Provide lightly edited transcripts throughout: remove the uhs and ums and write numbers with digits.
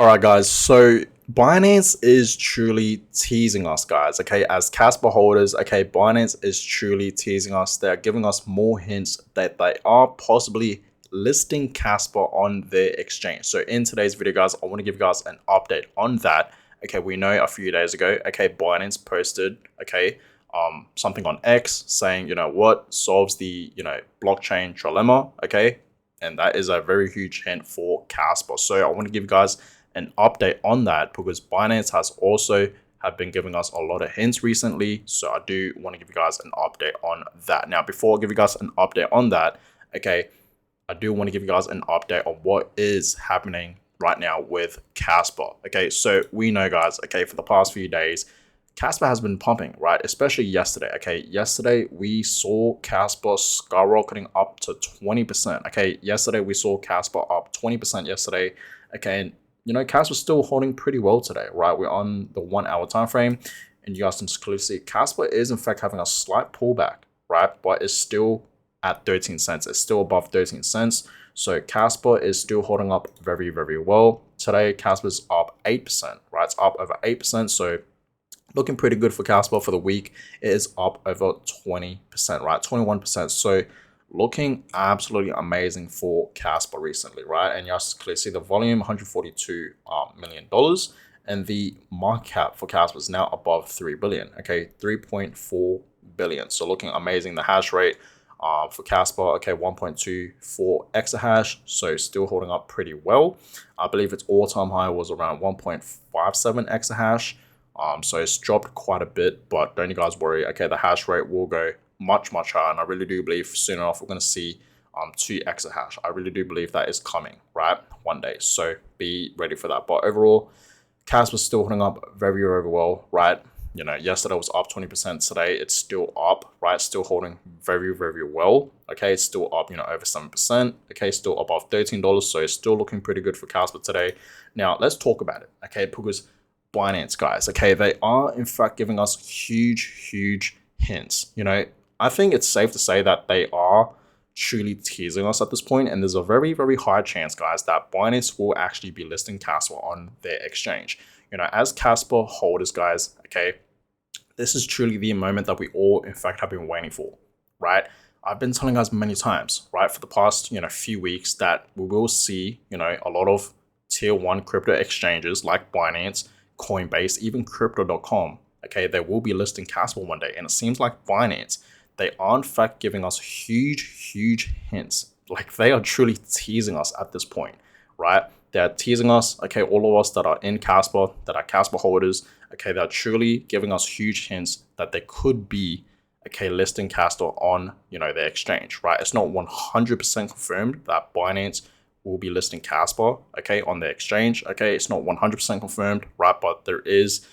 All right, guys. So Binance is truly teasing us, guys. Okay, as Kaspa holders, okay, Binance is truly teasing us. They're giving us more hints that they are possibly listing Kaspa on their exchange. So in today's video, guys, I want to give you guys an update on that. Okay, we know a few days ago, okay, Binance posted, okay, something on X saying, what solves the, blockchain trilemma, okay, and that is a very huge hint for Kaspa. So I want to give you guys an update on that because Binance has also have been giving us a lot of hints recently. So I do want to give you guys an update on that. Now, before I give you guys an update on that, okay, I do want to give you guys an update on what is happening right now with Kaspa. Okay, so we know, guys, okay, for the past few days, Kaspa has been pumping, right? Especially yesterday. Okay, yesterday we saw Kaspa skyrocketing up to 20%. Okay, yesterday we saw Kaspa up 20% yesterday. Okay, and Kaspa's still holding pretty well today, right? We're on the 1 hour time frame, and you guys can clearly see Kaspa is in fact having a slight pullback, right? But it's still at 13 cents. It's still above 13 cents. So Kaspa is still holding up very, very well. Today, Kaspa's up 8%, right? It's up over 8%. So looking pretty good for Kaspa for the week. It is up over 20%, right? 21%. So looking absolutely amazing for Kaspa recently, right? And you guys clearly see the volume, $142 million. And the market cap for Kaspa is now above 3 billion, okay? 3.4 billion. So looking amazing. The hash rate for Kaspa, okay, 1.24 exahash. So still holding up pretty well. I believe its all-time high was around 1.57 exahash. So it's dropped quite a bit, but don't you guys worry. Okay, the hash rate will go much, much higher. And I really do believe soon enough we're going to see 2 exahash. I really do believe that is coming, right? One day. So be ready for that. But overall, Kaspa was still holding up very, very well, right? Yesterday was up 20%. Today it's still up, right? Still holding very, very well. Okay, it's still up, over 7%. Okay, still above $13. So it's still looking pretty good for Kaspa today. Now let's talk about it. Okay, because Binance, guys, okay, they are in fact giving us huge hints. I think it's safe to say that they are truly teasing us at this point, and there's a very, very high chance, guys, that Binance will actually be listing Kaspa on their exchange. As Kaspa holders, guys, okay, this is truly the moment that we all in fact have been waiting for, right? I've been telling guys many times, right, for the past few weeks that we will see a lot of tier 1 crypto exchanges like Binance, Coinbase, even crypto.com, okay, they will be listing Kaspa one day. And it seems like Binance, they are in fact giving us huge hints. Like they are truly teasing us at this point, right? They're teasing us, okay, all of us that are in Kaspa, that are Kaspa holders, okay, they're truly giving us huge hints that they could be, okay, listing Kaspa on, their exchange, right? It's not 100% confirmed that Binance will be listing Kaspa, okay, on the exchange. Okay, it's not 100% confirmed, right? But there is,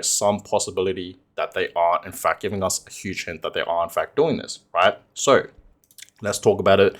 some possibility that they are in fact giving us a huge hint that they are in fact doing this, right? So let's talk about it.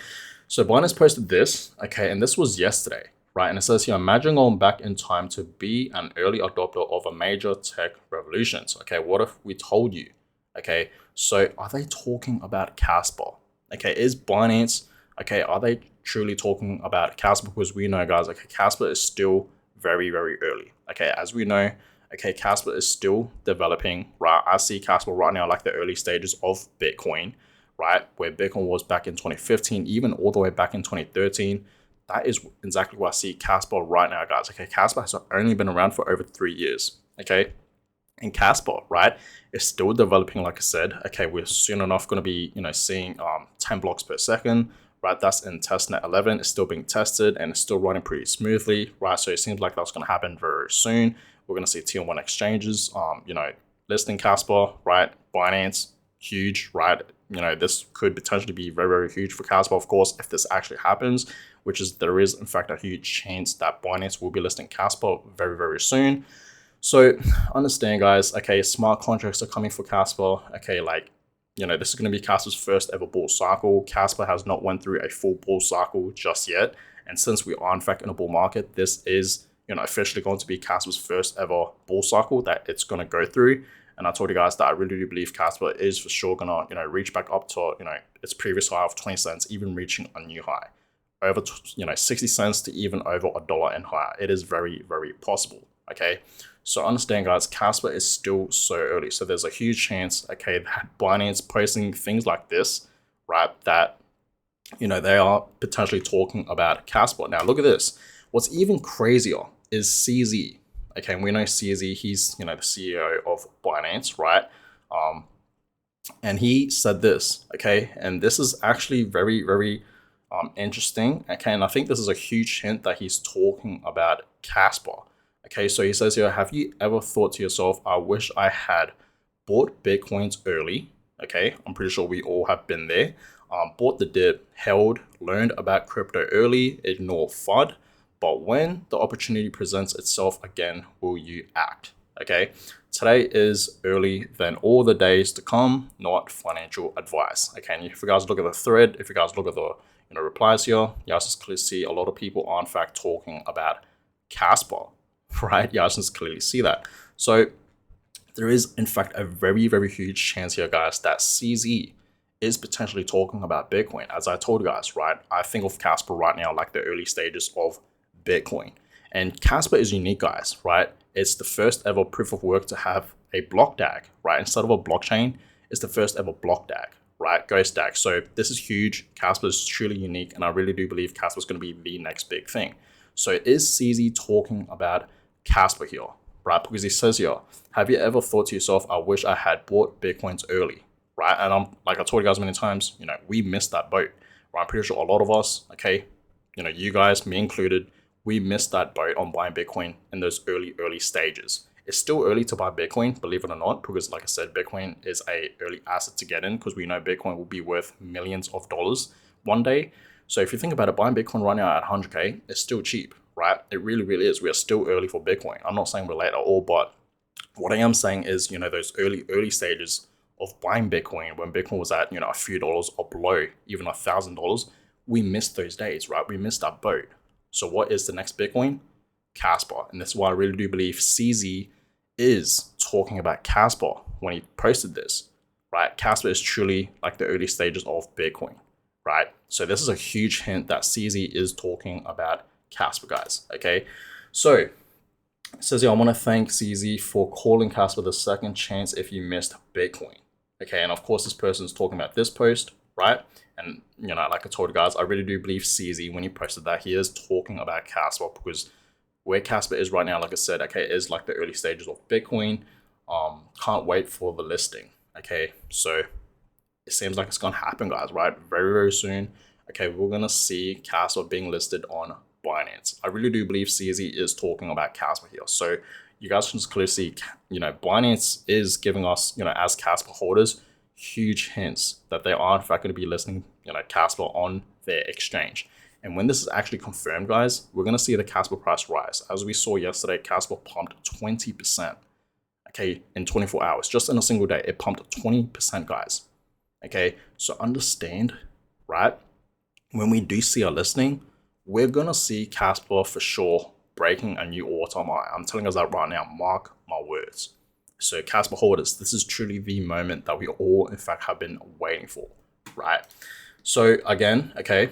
So Binance posted this, okay, and this was yesterday, right? And it says here, imagine going back in time to be an early adopter of a major tech revolutions. Okay, what if we told you? Okay, so are they talking about Kaspa? Okay, is Binance, okay, are they truly talking about Kaspa? Because we know, guys, okay, Kaspa is still very, very early. Okay, as we know, okay, Kaspa is still developing, right? I see Kaspa right now like the early stages of Bitcoin, right? Where Bitcoin was back in 2015, even all the way back in 2013. That is exactly what I see Kaspa right now, guys. Okay, Kaspa has only been around for over 3 years. Okay, and Kaspa, right, is still developing, like I said. Okay, we're soon enough going to be, seeing 10 blocks per second, right? That's in testnet 11. It's still being tested and it's still running pretty smoothly, right? So it seems like that's going to happen very soon. We're going to see tier 1 exchanges, listing Kaspa, right? Binance, huge, right? This could potentially be very, very huge for Kaspa, of course, if this actually happens, which is there is in fact a huge chance that Binance will be listing Kaspa very, very soon. So understand, guys, okay, smart contracts are coming for Kaspa. Okay, like, this is going to be Kaspa's first ever bull cycle. Kaspa has not went through a full bull cycle just yet. And since we are in fact in a bull market, this is, officially going to be Kaspa's first ever bull cycle that it's going to go through. And I told you guys that I really do believe Kaspa is for sure going to, reach back up to, its previous high of 20 cents, even reaching a new high, over 60 cents to even over $1 and higher. It is very, very possible. Okay, so understand, guys, Kaspa is still so early, so there's a huge chance, okay, that Binance posting things like this, right, that they are potentially talking about Kaspa. Now look at this. What's even crazier is CZ. Okay, and we know CZ, he's the CEO of Binance, right? And he said this, okay, and this is actually very, very interesting, okay, and I think this is a huge hint that he's talking about Kaspa. Okay, so he says here, have you ever thought to yourself, I wish I had bought Bitcoins early? Okay, I'm pretty sure we all have been there. Bought the dip, held, learned about crypto early, ignore FUD, but when the opportunity presents itself again, will you act? Okay, today is early than all the days to come, not financial advice. Okay, and if you guys look at the thread, if you guys look at the replies here, you guys just clearly see a lot of people are in fact talking about Kaspa, right? You guys just clearly see that. So there is in fact a very, very huge chance here, guys, that CZ is potentially talking about Bitcoin. As I told you guys, right, I think of Kaspa right now like the early stages of Bitcoin. And Kaspa is unique, guys, right? It's the first ever proof of work to have a block DAG, right? Instead of a blockchain, it's the first ever block DAG, right? Ghost DAG. So this is huge. Kaspa is truly unique, and I really do believe Kaspa is going to be the next big thing. So is CZ talking about Kaspa here, right? Because he says here, have you ever thought to yourself, I wish I had bought Bitcoins early, right? And I'm like I told you guys many times, we missed that boat, right? I'm pretty sure a lot of us, okay, you guys, me included, we missed that boat on buying Bitcoin in those early stages. It's still early to buy Bitcoin, believe it or not, because like I said, Bitcoin is a early asset to get in because we know Bitcoin will be worth millions of dollars one day. So if you think about it, buying Bitcoin right now at 100K is still cheap, right? It really, really is. We are still early for Bitcoin. I'm not saying we're late at all, but what I am saying is, those early stages of buying Bitcoin when Bitcoin was at, a few dollars or below even $1,000, we missed those days, right? We missed that boat. So what is the next Bitcoin? Kaspa. And that's why I really do believe CZ is talking about Kaspa when he posted this, right? Kaspa is truly like the early stages of Bitcoin, right? So this is a huge hint that CZ is talking about Kaspa, guys, okay? So it says here, I want to thank CZ for calling Kaspa the second chance if you missed Bitcoin. Okay, and of course this person is talking about this post, right? And like I told you guys, I really do believe CZ when he posted that, he is talking about Kaspa because where Kaspa is right now, like I said, okay, is like the early stages of Bitcoin. Can't wait for the listing. Okay, so it seems like it's gonna happen, guys, right? Very, very soon. Okay, we're gonna see Kaspa being listed on Binance. I really do believe CZ is talking about Kaspa here. So you guys can just clearly see, Binance is giving us, as Kaspa holders, huge hints that they are in fact going to be listing, Kaspa on their exchange. And when this is actually confirmed, guys, we're going to see the Kaspa price rise. As we saw yesterday, Kaspa pumped 20%, okay, in 24 hours. Just in a single day, it pumped 20%, guys. Okay, so understand, right? When we do see a listing, we're going to see Kaspa for sure breaking a new all-time high. I'm telling you guys that right now, mark my words. So Kaspa holders, this is truly the moment that we all, in fact, have been waiting for, right? So again, okay,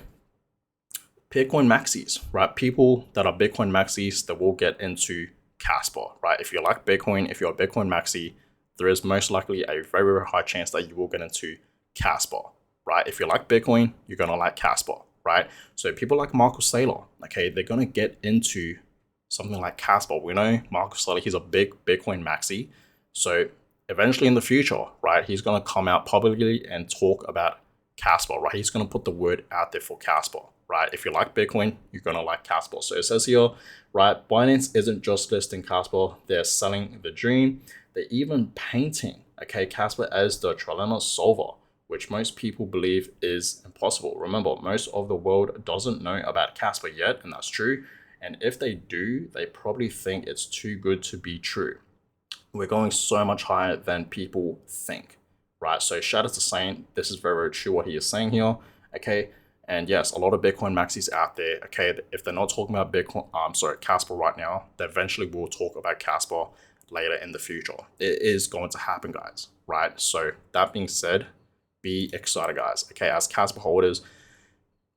Bitcoin maxis, right? People that are Bitcoin maxis that will get into Kaspa, right? If you like Bitcoin, if you're a Bitcoin maxi, there is most likely a very, very high chance that you will get into Kaspa, right? If you like Bitcoin, you're going to like Kaspa, right? So people like Marcus Saylor, okay, they're going to get into something like Kaspa. We know Marcus Saylor, he's a big Bitcoin maxi. So eventually in the future, right, he's going to come out publicly and talk about Kaspa, right? He's going to put the word out there for Kaspa, right? If you like Bitcoin, you're going to like Kaspa. So it says here, right, Binance isn't just listing Kaspa, they're selling the dream. They're even painting, okay, Kaspa as the trilemma solver, which most people believe is impossible. Remember, most of the world doesn't know about Kaspa yet, and that's true. And if they do, they probably think it's too good to be true. We're going so much higher than people think, right? So shout out to Saint. This is very, very true what he is saying here, okay? And yes, a lot of Bitcoin maxis out there, okay? If they're not talking about Kaspa right now, they eventually will talk about Kaspa later in the future. It is going to happen, guys, right? So that being said, be excited, guys, okay? As Kaspa holders,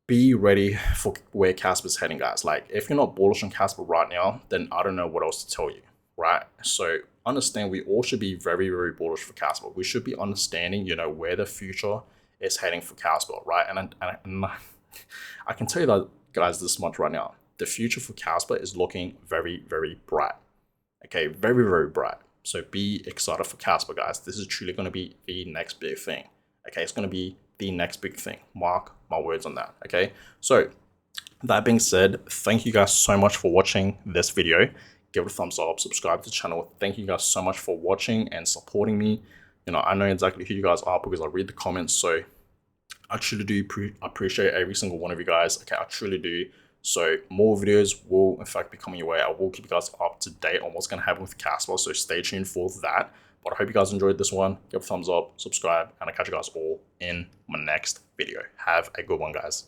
be ready for where Kaspa's heading, guys. Like, if you're not bullish on Kaspa right now, then I don't know what else to tell you, right? So understand, we all should be very, very bullish for Kaspa. We should be understanding, where the future is heading for Kaspa, right? And I can tell you that, guys, this much right now. The future for Kaspa is looking very, very bright. Okay, very, very bright. So be excited for Kaspa, guys. This is truly going to be the next big thing. Okay, it's going to be the next big thing. Mark my words on that. Okay, so that being said, thank you guys so much for watching this video. Give it a thumbs up, subscribe to the channel. Thank you guys so much for watching and supporting me. I know exactly who you guys are because I read the comments. So I truly do appreciate every single one of you guys. Okay, I truly do. So more videos will in fact be coming your way. I will keep you guys up to date on what's going to happen with Kaspa, so stay tuned for that. But I hope you guys enjoyed this one. Give a thumbs up, subscribe, and I'll catch you guys all in my next video. Have a good one, guys.